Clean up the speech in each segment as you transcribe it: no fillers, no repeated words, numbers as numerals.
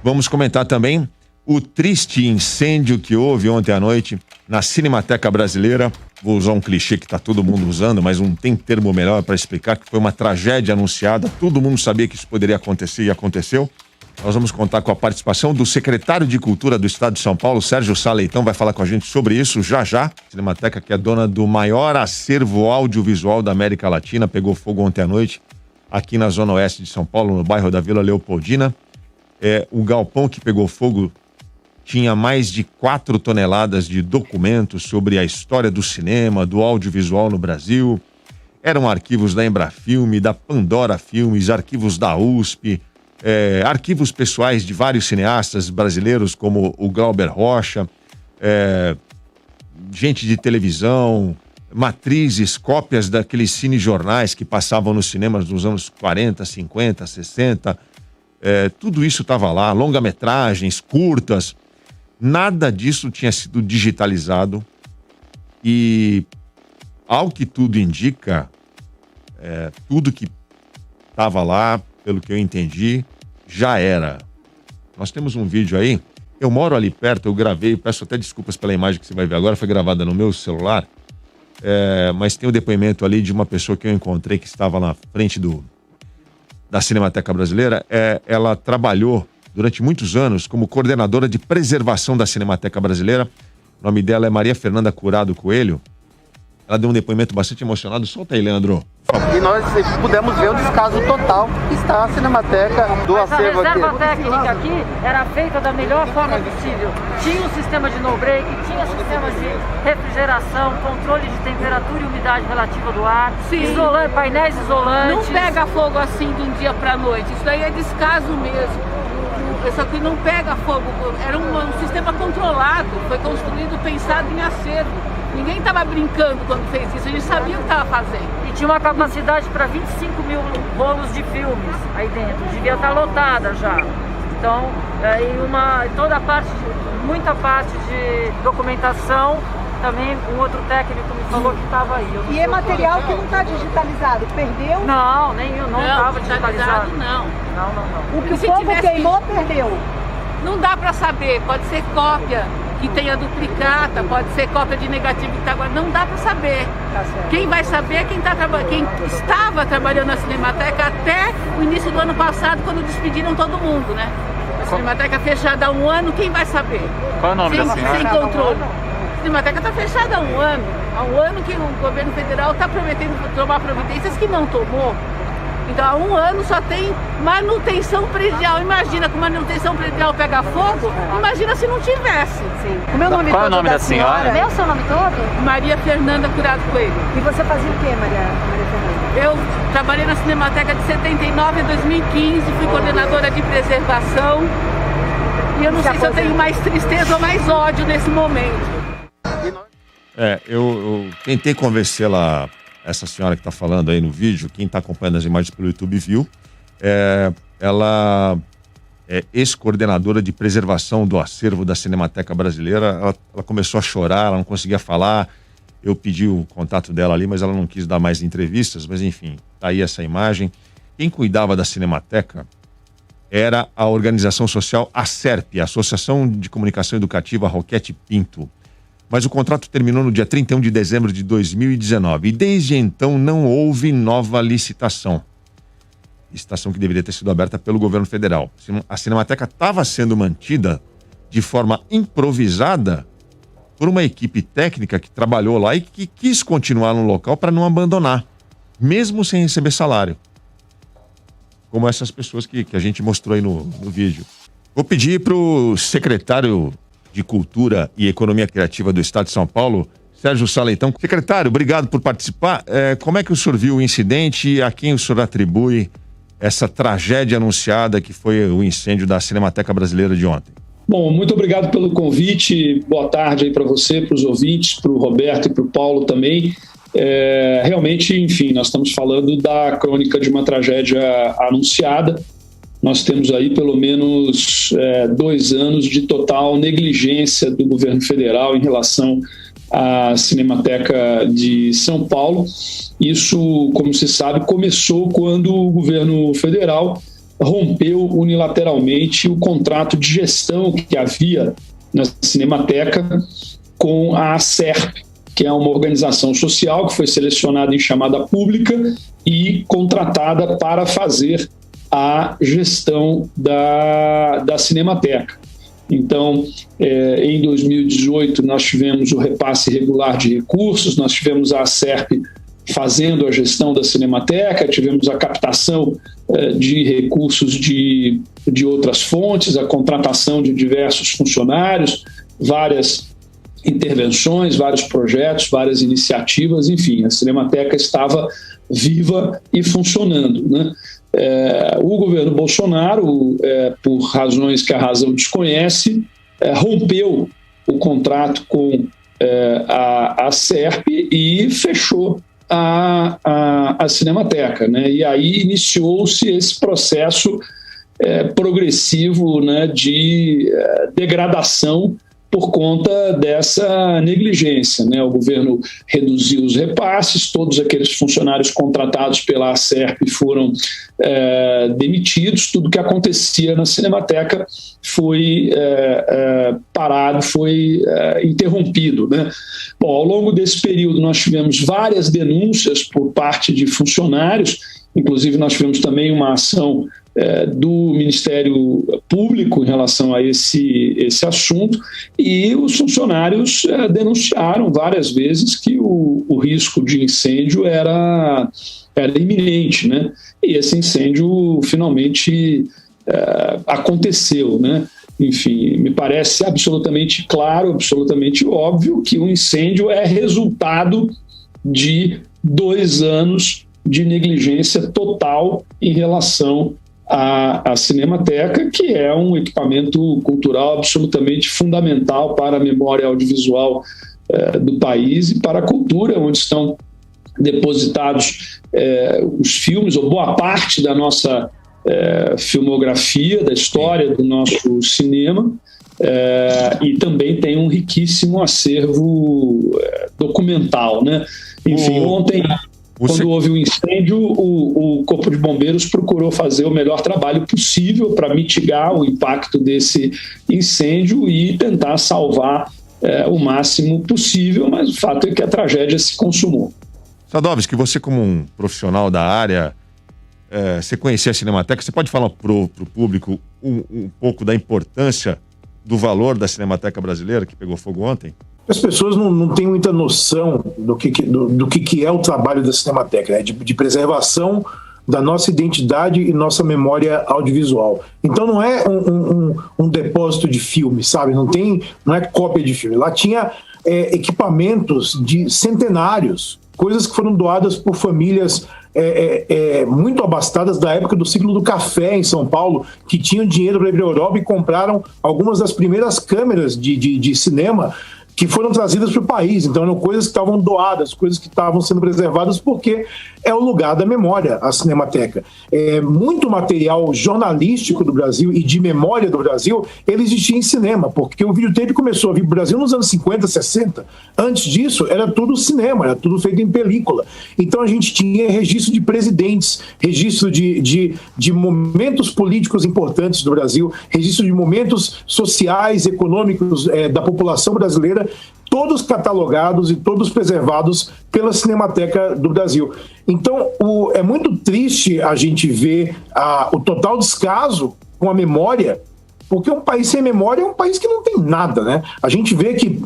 Vamos comentar também o triste incêndio que houve ontem à noite na Cinemateca Brasileira. Vou usar um clichê que está todo mundo usando, mas não tem termo melhor para explicar, que foi uma tragédia anunciada. Todo mundo sabia que isso poderia acontecer e aconteceu. Nós vamos contar com a participação do secretário de Cultura do Estado de São Paulo, Sérgio Sá Leitão, vai falar com a gente sobre isso já. A Cinemateca, que é dona do maior acervo audiovisual da América Latina, pegou fogo ontem à noite aqui na Zona Oeste de São Paulo, no bairro da Vila Leopoldina. O galpão que pegou fogo tinha mais de 4 toneladas de documentos sobre a história do cinema, do audiovisual no Brasil. Eram arquivos da Embrafilme, da Pandora Filmes, arquivos da USP, arquivos pessoais de vários cineastas brasileiros, como o Glauber Rocha, gente de televisão, matrizes, cópias daqueles cinejornais que passavam nos cinemas nos anos 40, 50, 60. Tudo isso estava lá, longa-metragens, curtas. Nada disso tinha sido digitalizado e, ao que tudo indica, tudo que estava lá, pelo que eu entendi, já era. Nós temos um vídeo aí, eu moro ali perto, eu gravei, peço até desculpas pela imagem que você vai ver agora, foi gravada no meu celular, mas tem o depoimento ali de uma pessoa que eu encontrei que estava na frente da Cinemateca Brasileira. Ela trabalhou durante muitos anos como coordenadora de preservação da Cinemateca Brasileira. O nome dela é Maria Fernanda Curado Coelho. Ela deu um depoimento bastante emocionado. Solta aí, Leandro. E nós pudemos ver o descaso total que está a Cinemateca do acervo aqui. A reserva técnica aqui era feita da melhor forma possível. Tinha um sistema de no-break, tinha sistema de refrigeração, controle de temperatura e umidade relativa do ar, painéis isolantes. Não pega fogo assim de um dia para a noite, isso daí é descaso mesmo. Isso aqui não pega fogo, era um sistema controlado, foi construído, pensado em acervo. Ninguém estava brincando quando fez isso, a gente sabia o que estava fazendo. E tinha uma capacidade para 25 mil rolos de filmes aí dentro, devia estar lotada já. Então, muita parte de documentação, também um outro técnico me falou que estava aí. E é material que não está digitalizado, perdeu? Não, não estava digitalizado. Não. O que o povo queimou, perdeu. Não dá para saber, pode ser cópia que tenha duplicata, pode ser cópia de negativo que está agora, não dá para saber. Tá, quem vai saber é quem estava trabalhando na Cinemateca até o início do ano passado, quando despediram todo mundo, né? A Cinemateca fechada há um ano, quem vai saber? Qual é o nome da senhora? Sem controle. A Cinemateca está fechada há um ano. Há um ano que o governo federal está prometendo tomar providências que não tomou. Então, há um ano só tem manutenção predial. Imagina, que manutenção predial pega fogo, imagina se não tivesse. Sim. Qual é o nome da senhora? É o seu nome todo? Maria Fernanda Curado Coelho. E você fazia o quê, Maria Fernanda? Eu trabalhei na Cinemateca de 79 a 2015, fui coordenadora de preservação. E eu não sei se eu tenho mais tristeza ou mais ódio nesse momento. Eu tentei convencê-la, essa senhora que está falando aí no vídeo, quem está acompanhando as imagens pelo YouTube viu. Ela é ex-coordenadora de preservação do acervo da Cinemateca Brasileira. Ela começou a chorar, ela não conseguia falar. Eu pedi o contato dela ali, mas ela não quis dar mais entrevistas. Mas enfim, tá aí essa imagem. Quem cuidava da Cinemateca era a organização social ACERP, Associação de Comunicação Educativa Roquete Pinto. Mas o contrato terminou no dia 31 de dezembro de 2019 e desde então não houve nova licitação. Licitação que deveria ter sido aberta pelo governo federal. A Cinemateca estava sendo mantida de forma improvisada por uma equipe técnica que trabalhou lá e que quis continuar no local para não abandonar, mesmo sem receber salário. Como essas pessoas que a gente mostrou aí no vídeo. Vou pedir para o secretário de Cultura e Economia Criativa do Estado de São Paulo, Sérgio Sá Leitão. Secretário, obrigado por participar. Como é que o senhor viu o incidente e a quem o senhor atribui essa tragédia anunciada que foi o incêndio da Cinemateca Brasileira de ontem? Bom, muito obrigado pelo convite. Boa tarde aí para você, para os ouvintes, para o Roberto e para o Paulo também. Realmente, enfim, nós estamos falando da crônica de uma tragédia anunciada. Nós temos aí pelo menos 2 anos de total negligência do governo federal em relação à Cinemateca de São Paulo. Isso, como se sabe, começou quando o governo federal rompeu unilateralmente o contrato de gestão que havia na Cinemateca com a Acerp, que é uma organização social que foi selecionada em chamada pública e contratada para fazer a gestão da Cinemateca. Então, em 2018, nós tivemos o repasse regular de recursos, nós tivemos a Acerp fazendo a gestão da Cinemateca, tivemos a captação de recursos de outras fontes, a contratação de diversos funcionários, várias intervenções, vários projetos, várias iniciativas, enfim, a Cinemateca estava viva e funcionando, né? O governo Bolsonaro, por razões que a razão desconhece, rompeu o contrato com a Acerp e fechou a Cinemateca, né? E aí iniciou-se esse processo progressivo, né, de degradação por conta dessa negligência, né? O governo reduziu os repasses, todos aqueles funcionários contratados pela Acerp foram demitidos, tudo que acontecia na Cinemateca foi parado, foi interrompido, né? Bom, ao longo desse período nós tivemos várias denúncias por parte de funcionários, inclusive nós tivemos também uma ação do Ministério Público em relação a esse assunto, e os funcionários denunciaram várias vezes que o risco de incêndio era iminente, né? E esse incêndio finalmente aconteceu, né? Enfim, me parece absolutamente claro, absolutamente óbvio que o incêndio é resultado de 2 anos de negligência total em relação à Cinemateca, que é um equipamento cultural absolutamente fundamental para a memória audiovisual do país e para a cultura, onde estão depositados os filmes, ou boa parte da nossa filmografia, da história do nosso cinema, e também tem um riquíssimo acervo documental, né? Enfim, ontem, quando houve o incêndio, o Corpo de Bombeiros procurou fazer o melhor trabalho possível para mitigar o impacto desse incêndio e tentar salvar o máximo possível, mas o fato é que a tragédia se consumou. Sadovski, você como um profissional da área, você conhecia a Cinemateca, você pode falar para o público um pouco da importância do valor da Cinemateca brasileira que pegou fogo ontem? As pessoas não têm muita noção do que é o trabalho da Cinemateca, né? de preservação da nossa identidade e nossa memória audiovisual. Então não é um depósito de filme, sabe? Não é cópia de filme. Lá tinha equipamentos de centenários, coisas que foram doadas por famílias muito abastadas da época do ciclo do café em São Paulo, que tinham dinheiro para ir para a Europa e compraram algumas das primeiras câmeras de cinema que foram trazidas para o país. Então eram coisas que estavam doadas, coisas que estavam sendo preservadas, porque é o lugar da memória, a Cinemateca. Muito material jornalístico do Brasil e de memória do Brasil, ele existia em cinema, porque o videotape começou a vir para o Brasil nos anos 50, 60. Antes disso, era tudo cinema, era tudo feito em película. Então a gente tinha registro de presidentes, registro de momentos políticos importantes do Brasil, registro de momentos sociais, econômicos da população brasileira, todos catalogados e todos preservados pela Cinemateca do Brasil. Então, é muito triste a gente ver o total descaso com a memória, porque um país sem memória é um país que não tem nada, né? A gente vê que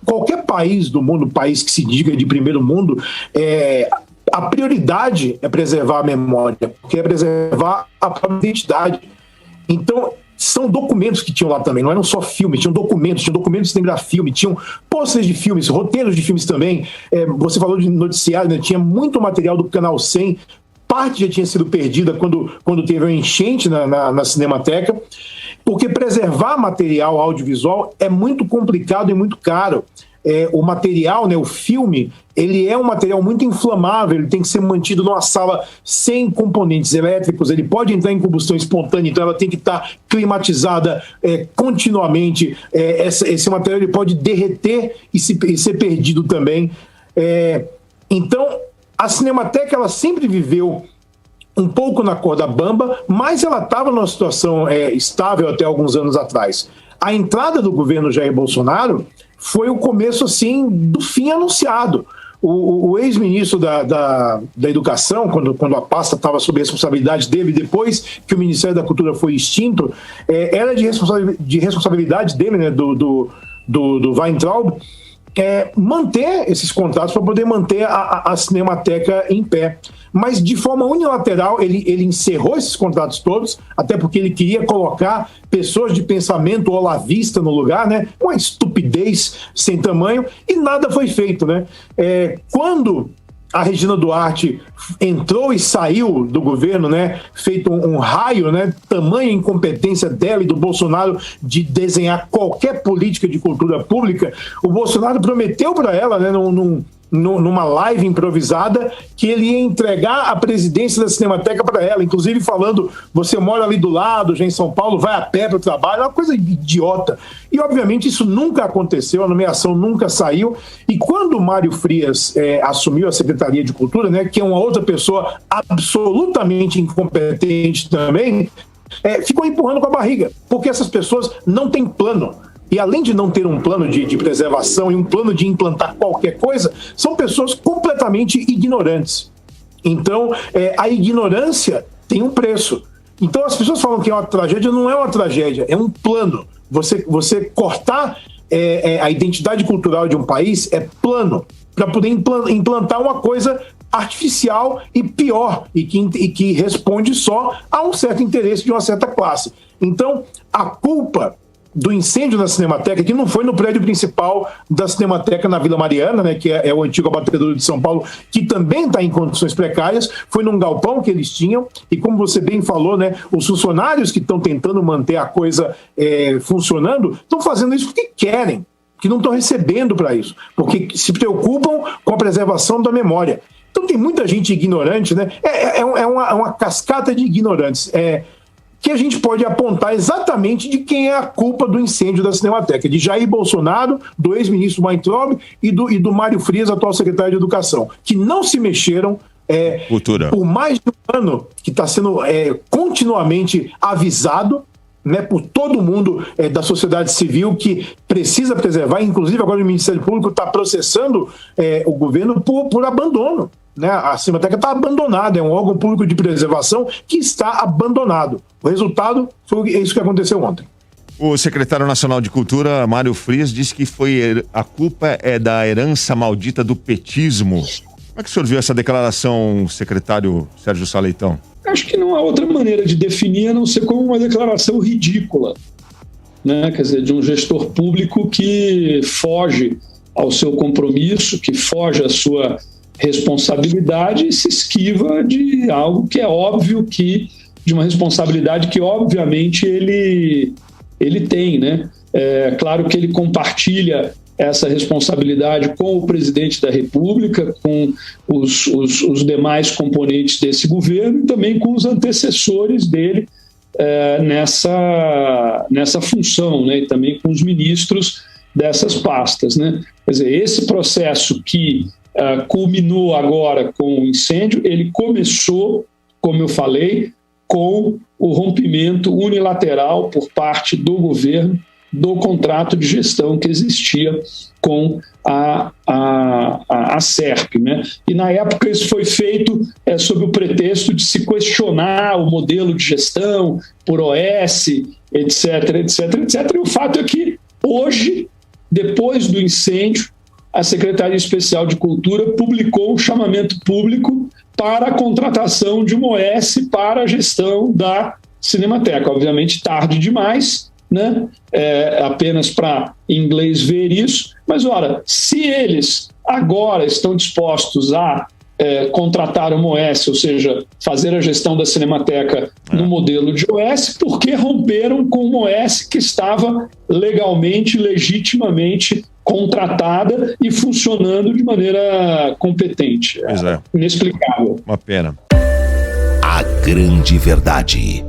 qualquer país do mundo, país que se diga de primeiro mundo, a prioridade é preservar a memória, porque é preservar a própria identidade. Então, são documentos que tinham lá também, não eram só filmes, tinham documentos de lembrar filme, tinham pôsteres de filmes, roteiros de filmes também. Você falou de noticiário, né? Tinha muito material do Canal 100, parte já tinha sido perdida quando teve a enchente na Cinemateca, porque preservar material audiovisual é muito complicado e muito caro. O material, né, o filme, ele é um material muito inflamável, ele tem que ser mantido numa sala sem componentes elétricos, ele pode entrar em combustão espontânea, então ela tem que estar climatizada continuamente. Esse material ele pode derreter e ser perdido também. Então, a Cinemateca ela sempre viveu um pouco na corda bamba, mas ela estava numa situação estável até alguns anos atrás. A entrada do governo Jair Bolsonaro foi o começo, assim, do fim anunciado. O ex-ministro da Educação, quando a pasta estava sob a responsabilidade dele, depois que o Ministério da Cultura foi extinto, era de responsabilidade dele, né, do Weintraub, manter esses contratos para poder manter a Cinemateca em pé. Mas de forma unilateral ele encerrou esses contratos todos, até porque ele queria colocar pessoas de pensamento olavista no lugar, né? Uma estupidez sem tamanho, e nada foi feito, né? Quando a Regina Duarte entrou e saiu do governo, né, feito um raio, né, tamanha incompetência dela e do Bolsonaro de desenhar qualquer política de cultura pública, o Bolsonaro prometeu para ela, né, numa live improvisada, que ele ia entregar a presidência da Cinemateca para ela, inclusive falando: você mora ali do lado, já em São Paulo, vai a pé para o trabalho, uma coisa idiota. E obviamente isso nunca aconteceu, a nomeação nunca saiu, e quando o Mário Frias assumiu a Secretaria de Cultura, né, que é uma outra pessoa absolutamente incompetente também, ficou empurrando com a barriga, porque essas pessoas não têm plano. E além de não ter um plano de preservação e um plano de implantar qualquer coisa, são pessoas completamente ignorantes. Então, a ignorância tem um preço. Então, as pessoas falam que é uma tragédia, não é uma tragédia, é um plano. Você cortar a identidade cultural de um país é plano, para poder implantar uma coisa artificial e pior, e que responde só a um certo interesse de uma certa classe. Então, a culpa do incêndio na Cinemateca, que não foi no prédio principal da Cinemateca na Vila Mariana, né, que é o antigo abatedouro de São Paulo, que também está em condições precárias, foi num galpão que eles tinham, e como você bem falou, né, os funcionários que estão tentando manter a coisa funcionando, estão fazendo isso porque querem, que não estão recebendo para isso, porque se preocupam com a preservação da memória. Então tem muita gente ignorante, né? É uma cascata de ignorantes, que a gente pode apontar exatamente de quem é a culpa do incêndio da Cinemateca, de Jair Bolsonaro, do ex-ministro Weintraub e do Mário Frias, atual secretário de Educação, que não se mexeram por mais de um ano, que está sendo continuamente avisado, né, por todo mundo da sociedade civil, que precisa preservar. Inclusive agora o Ministério Público está processando o governo por abandono. Né? A Cinemateca está abandonada, é um órgão público de preservação que está abandonado. O resultado foi isso que aconteceu ontem. O secretário nacional de Cultura, Mário Frias, disse que a culpa é da herança maldita do petismo. Como é que o senhor viu essa declaração, secretário Sérgio Saleitão? Acho que não há outra maneira de definir a não ser como uma declaração ridícula, né? Quer dizer, de um gestor público que foge ao seu compromisso, que foge à sua responsabilidade e se esquiva de algo que é óbvio de uma responsabilidade que obviamente ele tem, né? É claro que ele compartilha essa responsabilidade com o presidente da República, com os demais componentes desse governo e também com os antecessores dele nessa função, né? E também com os ministros dessas pastas, né? Quer dizer, esse processo que culminou agora com o incêndio, ele começou, como eu falei, com o rompimento unilateral por parte do governo do contrato de gestão que existia com a SERP, né? E na época isso foi feito sob o pretexto de se questionar o modelo de gestão por OS, etc, etc, etc. E o fato é que hoje, depois do incêndio, a Secretaria Especial de Cultura publicou um chamamento público para a contratação de uma OS para a gestão da Cinemateca. Obviamente tarde demais, né? Apenas para inglês ver isso, mas ora, se eles agora estão dispostos a contratar uma OS, ou seja, fazer a gestão da Cinemateca no modelo de OS, por que romperam com uma OS que estava legalmente, legitimamente contratada e funcionando de maneira competente? Pois é. Inexplicável. Uma pena. A grande verdade.